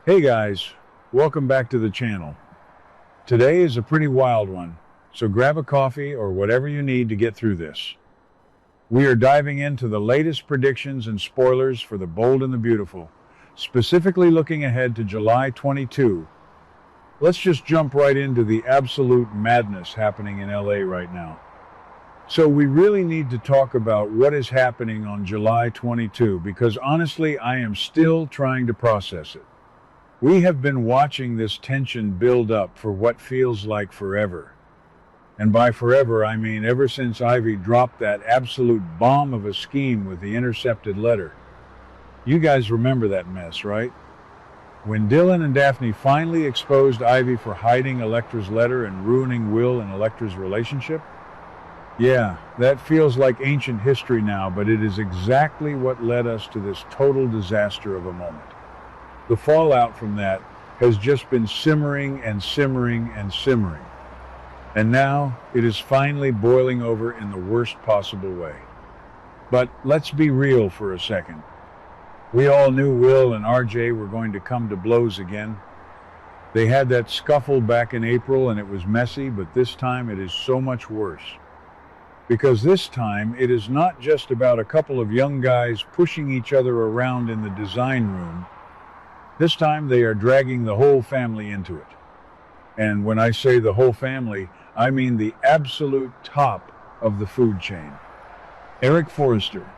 Hey guys, welcome back to the channel. Today is a pretty wild one, so grab a coffee or whatever you need to get through this. We are diving into the latest predictions and spoilers for The Bold and the Beautiful, specifically looking ahead to July 22. Let's just jump right into the absolute madness happening in LA right now. So we really need to talk about what is happening on July 22 because honestly, I am still trying to process it. We have been watching this tension build up for what feels like forever. And by forever, I mean ever since Ivy dropped that absolute bomb of a scheme with the intercepted letter. You guys remember that mess, right? When Dylan and Daphne finally exposed Ivy for hiding Electra's letter and ruining Will and Electra's relationship? Yeah, that feels like ancient history now, but it is exactly what led us to this total disaster of a moment. The fallout from that has just been simmering and simmering and simmering. And now it is finally boiling over in the worst possible way. But let's be real for a second. We all knew Will and RJ were going to come to blows again. They had that scuffle back in April and it was messy, but this time it is so much worse. Because this time it is not just about a couple of young guys pushing each other around in the design room. This time they are dragging the whole family into it. And when I say the whole family, I mean the absolute top of the food chain. Eric Forrester.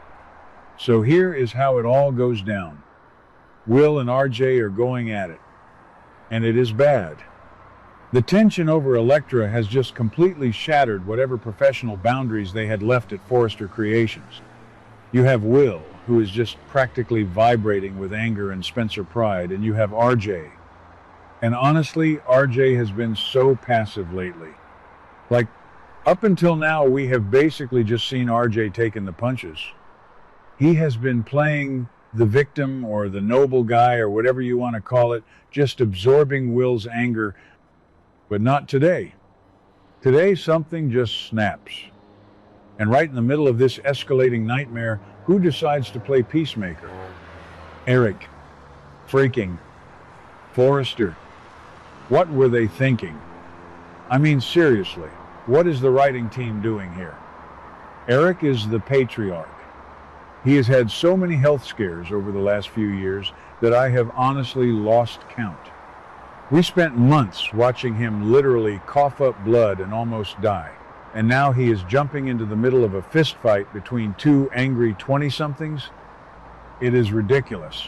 So here is how it all goes down. Will and RJ are going at it. And it is bad. The tension over Electra has just completely shattered whatever professional boundaries they had left at Forrester Creations. You have Will, who is just practically vibrating with anger and Spencer pride, and you have RJ. And honestly, RJ has been so passive lately. Like, up until now, we have basically just seen RJ taking the punches. He has been playing the victim or the noble guy or whatever you want to call it, just absorbing Will's anger, but not today. Today, something just snaps. And right in the middle of this escalating nightmare, who decides to play peacemaker? Eric. Freaking Forrester. What were they thinking? I mean, seriously, what is the writing team doing here? Eric is the patriarch. He has had so many health scares over the last few years that I have honestly lost count. We spent months watching him literally cough up blood and almost die. And now he is jumping into the middle of a fist fight between two angry 20-somethings? It is ridiculous.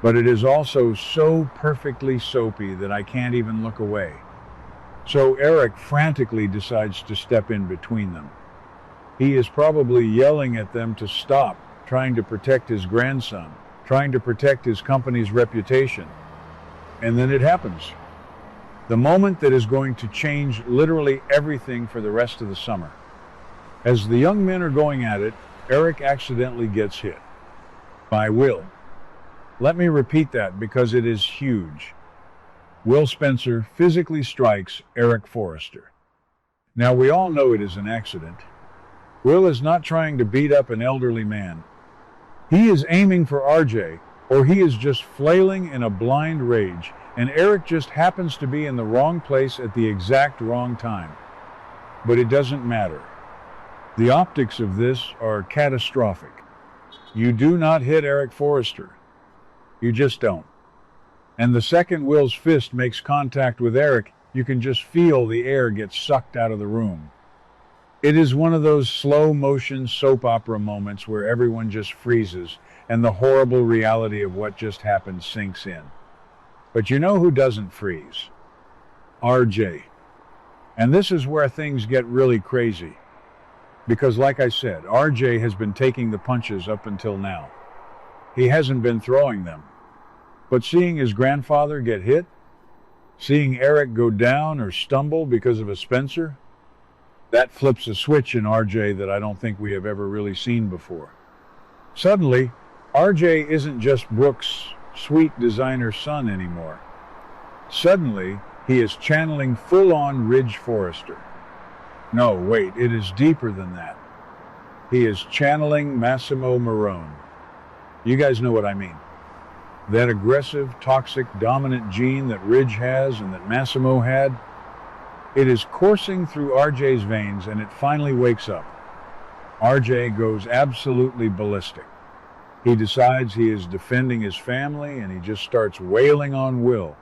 But it is also so perfectly soapy that I can't even look away. So Eric frantically decides to step in between them. He is probably yelling at them to stop, trying to protect his grandson, trying to protect his company's reputation. And then it happens. The moment that is going to change literally everything for the rest of the summer. As the young men are going at it, Eric accidentally gets hit. By Will. Let me repeat that because it is huge. Will Spencer physically strikes Eric Forrester. Now we all know it is an accident. Will is not trying to beat up an elderly man. He is aiming for RJ, or he is just flailing in a blind rage, and Eric just happens to be in the wrong place at the exact wrong time. But it doesn't matter. The optics of this are catastrophic. You do not hit Eric Forrester. You just don't. And the second Will's fist makes contact with Eric, you can just feel the air get sucked out of the room. It is one of those slow-motion soap opera moments where everyone just freezes, and the horrible reality of what just happened sinks in. But you know who doesn't freeze? RJ. And this is where things get really crazy. Because like I said, RJ has been taking the punches up until now. He hasn't been throwing them. But seeing his grandfather get hit, seeing Eric go down or stumble because of a Spencer, that flips a switch in RJ that I don't think we have ever really seen before. Suddenly, RJ isn't just Brooke's sweet designer son anymore. Suddenly, he is channeling full-on Ridge Forrester. No, wait, it is deeper than that. He is channeling Massimo Marone. You guys know what I mean. That aggressive, toxic, dominant gene that Ridge has and that Massimo had, it is coursing through RJ's veins and it finally wakes up. RJ goes absolutely ballistic. He decides he is defending his family and he just starts wailing on Will.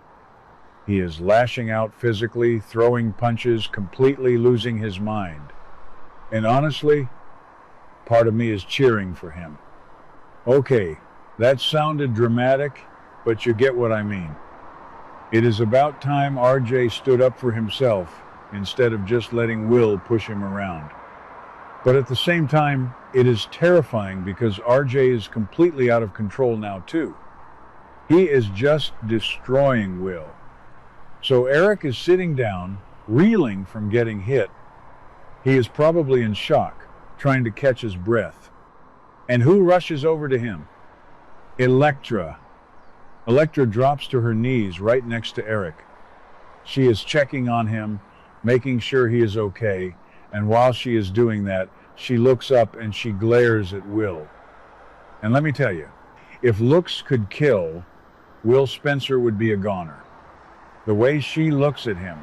He is lashing out physically, throwing punches, completely losing his mind. And honestly, part of me is cheering for him. Okay, that sounded dramatic, but you get what I mean. It is about time RJ stood up for himself instead of just letting Will push him around. But at the same time, it is terrifying because RJ is completely out of control now too. He is just destroying Will. So Eric is sitting down, reeling from getting hit. He is probably in shock, trying to catch his breath. And who rushes over to him? Electra. Electra drops to her knees right next to Eric. She is checking on him, making sure he is okay, and while she is doing that, she looks up and she glares at Will. And let me tell you, if looks could kill, Will Spencer would be a goner. The way she looks at him,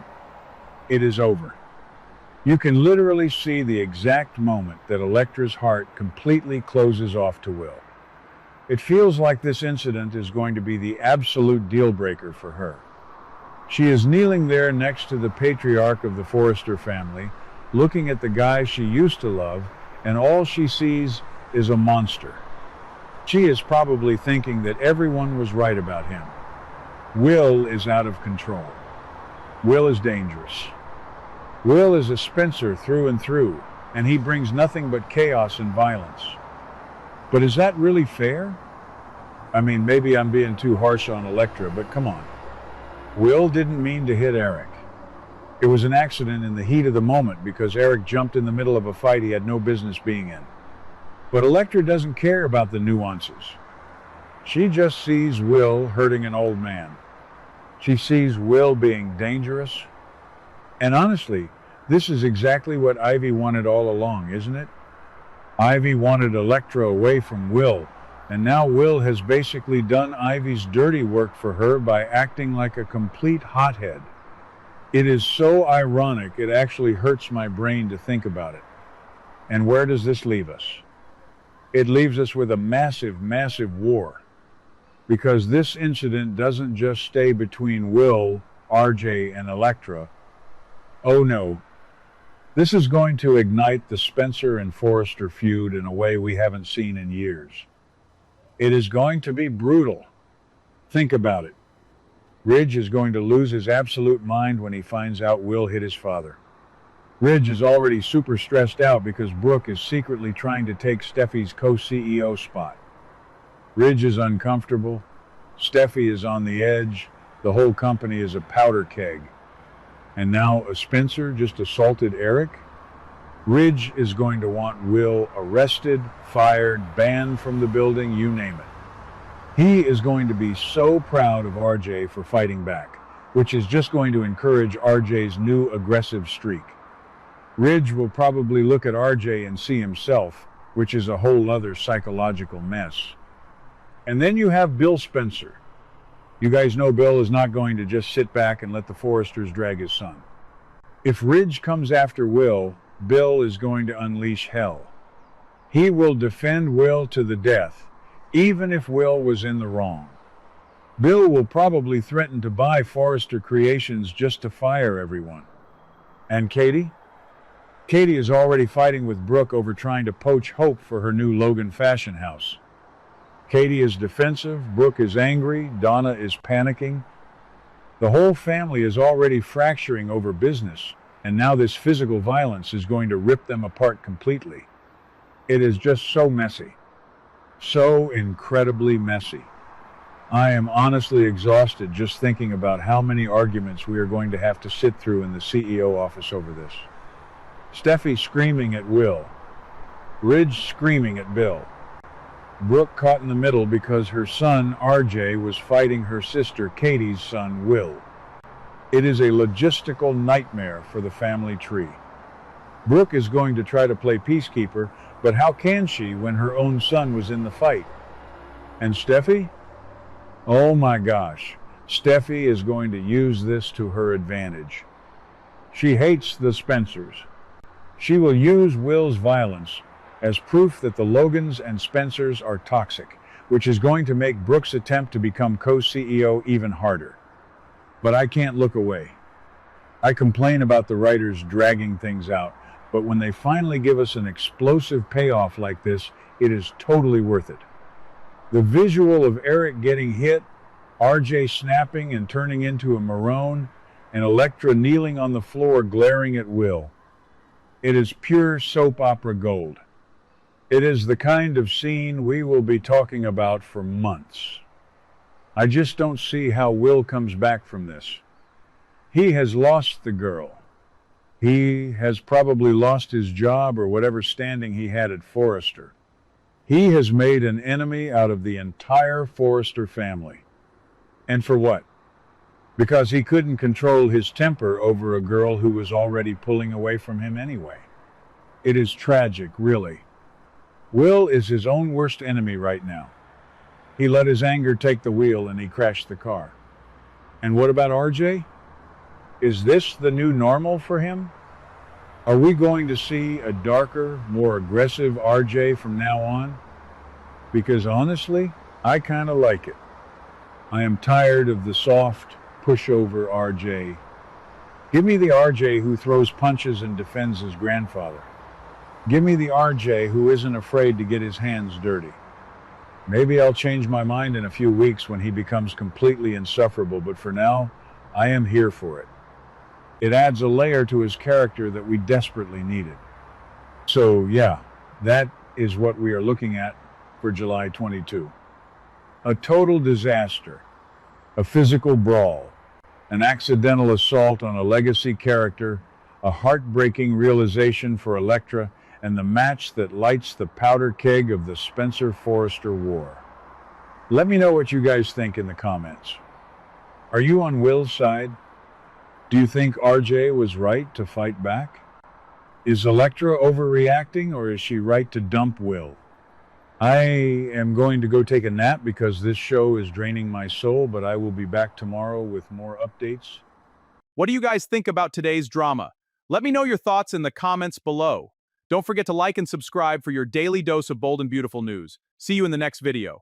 it is over. You can literally see the exact moment that Electra's heart completely closes off to Will. It feels like this incident is going to be the absolute deal breaker for her. She is kneeling there next to the patriarch of the Forrester family, looking at the guy she used to love, and all she sees is a monster. She is probably thinking that everyone was right about him. Will is out of control. Will is dangerous. Will is a Spencer through and through, and he brings nothing but chaos and violence. But is that really fair? I mean, maybe I'm being too harsh on Electra, but come on. Will didn't mean to hit Eric. It was an accident in the heat of the moment because Eric jumped in the middle of a fight he had no business being in. But Electra doesn't care about the nuances. She just sees Will hurting an old man. She sees Will being dangerous. And honestly, this is exactly what Ivy wanted all along, isn't it? Ivy wanted Electra away from Will, and now Will has basically done Ivy's dirty work for her by acting like a complete hothead. It is so ironic, it actually hurts my brain to think about it. And where does this leave us? It leaves us with a massive, massive war. Because this incident doesn't just stay between Will, RJ, and Electra. Oh no. This is going to ignite the Spencer and Forrester feud in a way we haven't seen in years. It is going to be brutal. Think about it. Ridge is going to lose his absolute mind when he finds out Will hit his father. Ridge is already super stressed out because Brooke is secretly trying to take Steffi's co-CEO spot. Ridge is uncomfortable. Steffi is on the edge. The whole company is a powder keg. And now a Spencer just assaulted Eric? Ridge is going to want Will arrested, fired, banned from the building, you name it. He is going to be so proud of RJ for fighting back, which is just going to encourage RJ's new aggressive streak. Ridge will probably look at RJ and see himself, which is a whole other psychological mess. And then you have Bill Spencer. You guys know Bill is not going to just sit back and let the Forresters drag his son. If Ridge comes after Will, Bill is going to unleash hell. He will defend Will to the death, even if Will was in the wrong. Bill will probably threaten to buy Forrester Creations just to fire everyone. And Katie? Katie is already fighting with Brooke over trying to poach Hope for her new Logan fashion house. Katie is defensive, Brooke is angry, Donna is panicking. The whole family is already fracturing over business, and now this physical violence is going to rip them apart completely. It is just so messy. So incredibly messy. I am honestly exhausted just thinking about how many arguments we are going to have to sit through in the CEO office over this. Steffi screaming at Will. Ridge screaming at Bill. Brooke caught in the middle because her son, RJ, was fighting her sister, Katie's son, Will. It is a logistical nightmare for the family tree. Brooke is going to try to play peacekeeper, but how can she when her own son was in the fight? And Steffi? Oh my gosh, Steffi is going to use this to her advantage. She hates the Spencers. She will use Will's violence as proof that the Logans and Spencers are toxic, which is going to make Brooke's attempt to become co-CEO even harder. But I can't look away. I complain about the writers dragging things out, but when they finally give us an explosive payoff like this, it is totally worth it. The visual of Eric getting hit, RJ snapping and turning into a Marone, and Electra kneeling on the floor glaring at Will. It is pure soap opera gold. It is the kind of scene we will be talking about for months. I just don't see how Will comes back from this. He has lost the girl. He has probably lost his job or whatever standing he had at Forrester. He has made an enemy out of the entire Forrester family. And for what? Because he couldn't control his temper over a girl who was already pulling away from him anyway. It is tragic, really. Will is his own worst enemy right now. He let his anger take the wheel and he crashed the car. And what about RJ? Is this the new normal for him? Are we going to see a darker, more aggressive RJ from now on? Because honestly, I kind of like it. I am tired of the soft, pushover RJ. Give me the RJ who throws punches and defends his grandfather. Give me the RJ who isn't afraid to get his hands dirty. Maybe I'll change my mind in a few weeks when he becomes completely insufferable, but for now, I am here for it. It adds a layer to his character that we desperately needed. So yeah, that is what we are looking at for July 22. A total disaster, a physical brawl, an accidental assault on a legacy character, a heartbreaking realization for Electra, and the match that lights the powder keg of the Spencer-Forrester war. Let me know what you guys think in the comments. Are you on Will's side? Do you think RJ was right to fight back? Is Electra overreacting, or is she right to dump Will? I am going to go take a nap because this show is draining my soul, but I will be back tomorrow with more updates. What do you guys think about today's drama? Let me know your thoughts in the comments below. Don't forget to like and subscribe for your daily dose of bold and beautiful news. See you in the next video.